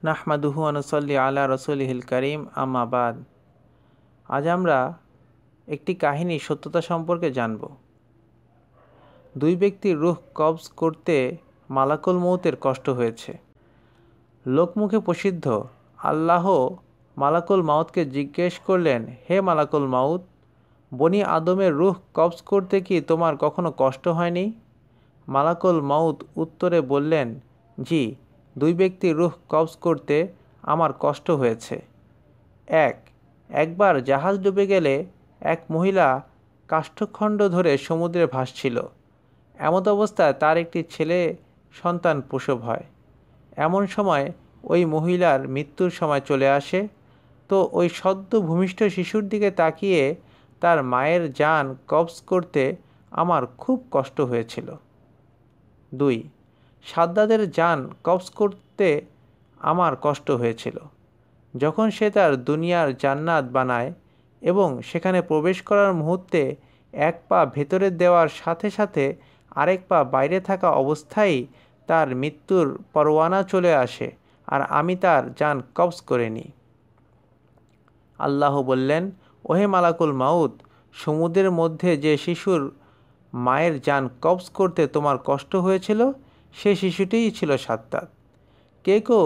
নাহমাদুহু ওয়া নুসাল্লি আলা রাসূলিহিল কারীম, আম্মা বাদ। আজ আমরা একটি কাহিনীর সত্যতা সম্পর্কে জানব। দুই ব্যক্তির রূহ কবজ করতে মালাকুল মউতের কষ্ট হয়েছে। লোকমুখে প্রসিদ্ধ, আল্লাহ মালাকুল মাউতকে জিজ্ঞেস করলেন, হে মালাকুল মাউত, বনি আদমের রূহ কবজ করতে কি তোমার কখনো কষ্ট হয়নি? মালাকুল মাউত উত্তরে বললেন, জি, দুই ব্যক্তির রূহ কবজ করতে আমার কষ্ট হয়েছে। একবার জাহাজ ডুবে গেলে এক মহিলা কাষ্ঠখণ্ড ধরে সমুদ্রে ভাসছিল। এমত অবস্থায় তার একটি ছেলে সন্তান প্রসব হয়। এমন সময় ওই মহিলার মৃত্যুর সময় চলে আসে। তো ওই সদ্য ভূমিষ্ঠ শিশুর দিকে তাকিয়ে তার মায়ের জান কবজ করতে আমার খুব কষ্ট হয়েছিল। 2. সাদ্দাদের জান কবজ করতে আমার কষ্ট হয়েছিল। যখন সে তার দুনিয়ার জান্নাত বানায় এবং সেখানে প্রবেশ করার মুহূর্তে এক পা ভেতরে দেওয়ার সাথে সাথে আরেক পা বাইরে থাকা অবস্থায় তার মৃত্যুর পরোয়ানা চলে আসে আর আমি তার জান কবজ করে নিই। আল্লাহ বললেন, ওহে মালাকুল মাউত, সমুদ্রের মধ্যে যে শিশুর মায়ের জান কবজ করতে তোমার কষ্ট হয়েছিল সে শিশুটিই ছিল সাদ্দাত। কেউ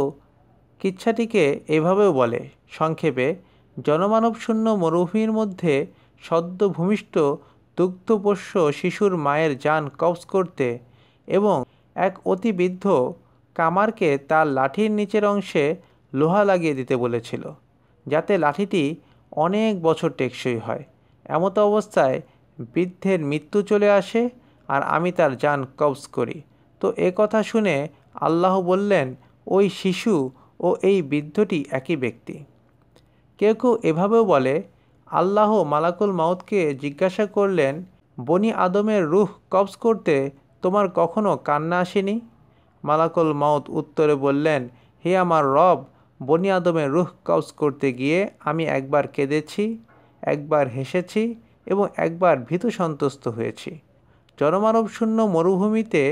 কিচ্ছাটিকে এভাবেও বলে, সংক্ষেপে, জনমানবশূন্য মরুভূমির মধ্যে সদ্য ভূমিষ্ঠ দুগ্ধপোষ্য শিশুর মায়ের জান কবজ করতে এবং এক অতি বৃদ্ধ কামারকে তার লাঠির নিচের অংশে লোহা লাগিয়ে দিতে বলেছিল, যাতে লাঠিটি অনেক বছর টেকসই হয়। এমতো অবস্থায় বৃদ্ধের মৃত্যু চলে আসে আর আমি তার জান কবজ করি। তো এ কথা শুনে আল্লাহ বললেন, ওই শিশু ও এই বৃদ্ধটি একই ব্যক্তি। কেউ এভাবেও বলে, আল্লাহ মালাকুল মাউতকে জিজ্ঞাসা করলেন, বনি আদমের রূহ কবজ করতে তোমার কখনো কান্না আসেনি? মালাকুল মাউত উত্তরে বললেন, হে আমার রব, বনি আদমের রূহ কবজ করতে গিয়ে আমি একবার কেঁদেছি, একবার হেসেছি এবং একবার ভীতু সন্ত্রস্ত হয়েছি। জনমানবশূন্য মরুভূমিতে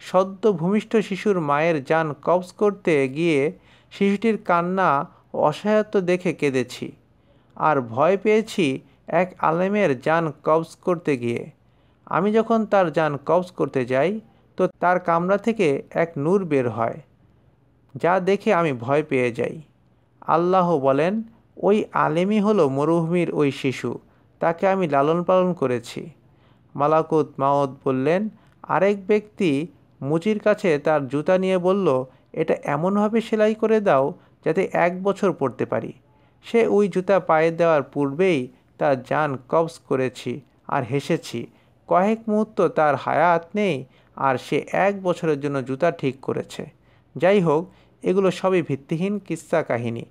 সদ্য ভূমিষ্ঠ শিশুর মায়ের জান কবজ করতে গিয়ে শিশুটির কান্না ও অসহায়ত্ব দেখে কেঁদেছি। আর ভয় পেয়েছি এক আলেমের জান কবজ করতে গিয়ে। আমি যখন তার জান কবজ করতে যাই তো তার কামরা থেকে এক নূর বের হয়, যা দেখে আমি ভয় পেয়ে যাই। আল্লাহ বলেন, ওই আলেমই হলো মরুভূমির ওই শিশু, তাকে আমি লালন পালন করেছি। মালাকুত মাউত বললেন, আরেক ব্যক্তি মুচির কাছে তার জুতা নিয়ে বলল, এটা এমনভাবে সেলাই করে দাও যাতে 1 বছর পরতে পারি। সে ওই জুতা পায়ে দেওয়ার পূর্বেই তার জান কবজ করেছি আর হেসেছি। কয়েক মুহূর্ত তার হায়াত নেই আর সে 1 বছরের জন্য জুতা ঠিক করেছে। যাই হোক, এগুলো সবই ভিত্তিহীন কিস্সা কাহিনী,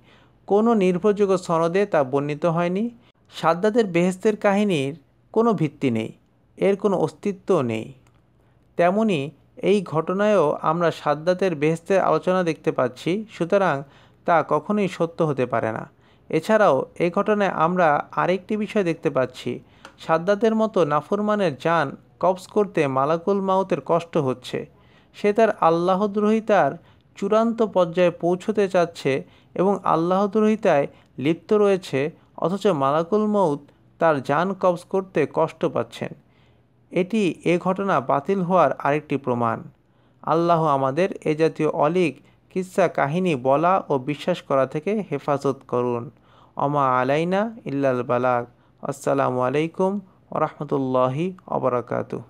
কোনো নির্ভরযোগ্য সনদে তা বর্ণিত হয়নি। সাদ্দাদের বেহেশতের কাহিনীর কোনো ভিত্তি নেই, এর কোনো অস্তিত্বও নেই। তেমনি এই ঘটনায়ও আমরা সাদ্দাতের বেহেশতের আলোচনা দেখতে পাচ্ছি, সুতরাং তা কখনোই সত্য হতে পারে না। এছাড়াও এই ঘটনায় আমরা আরেকটি বিষয় দেখতে পাচ্ছি, সাদ্দাতের মতো নাফরমানের জান কবজ করতে মালাকুল মাউতের কষ্ট হচ্ছে। সে তার আল্লাহদ্রোহিতার চূড়ান্ত পর্যায়ে পৌঁছতে চাচ্ছে এবং আল্লাহদ্রোহিতায় লিপ্ত রয়েছে, অথচ মালাকুল মউত তার জান কবজ করতে কষ্ট পাচ্ছেন। এটি এ ঘটনা বাতিল হওয়ার আরেকটি প্রমাণ। আল্লাহ আমাদের এ জাতীয় অলীক কিস্সা কাহিনী বলা ও বিশ্বাস করা থেকে হেফাজত করুন। অমা আলাইনা ইল্লাল বালাগ। আসসালামু আলাইকুম ওয়া রাহমাতুল্লাহি ওয়া বারাকাতুহু।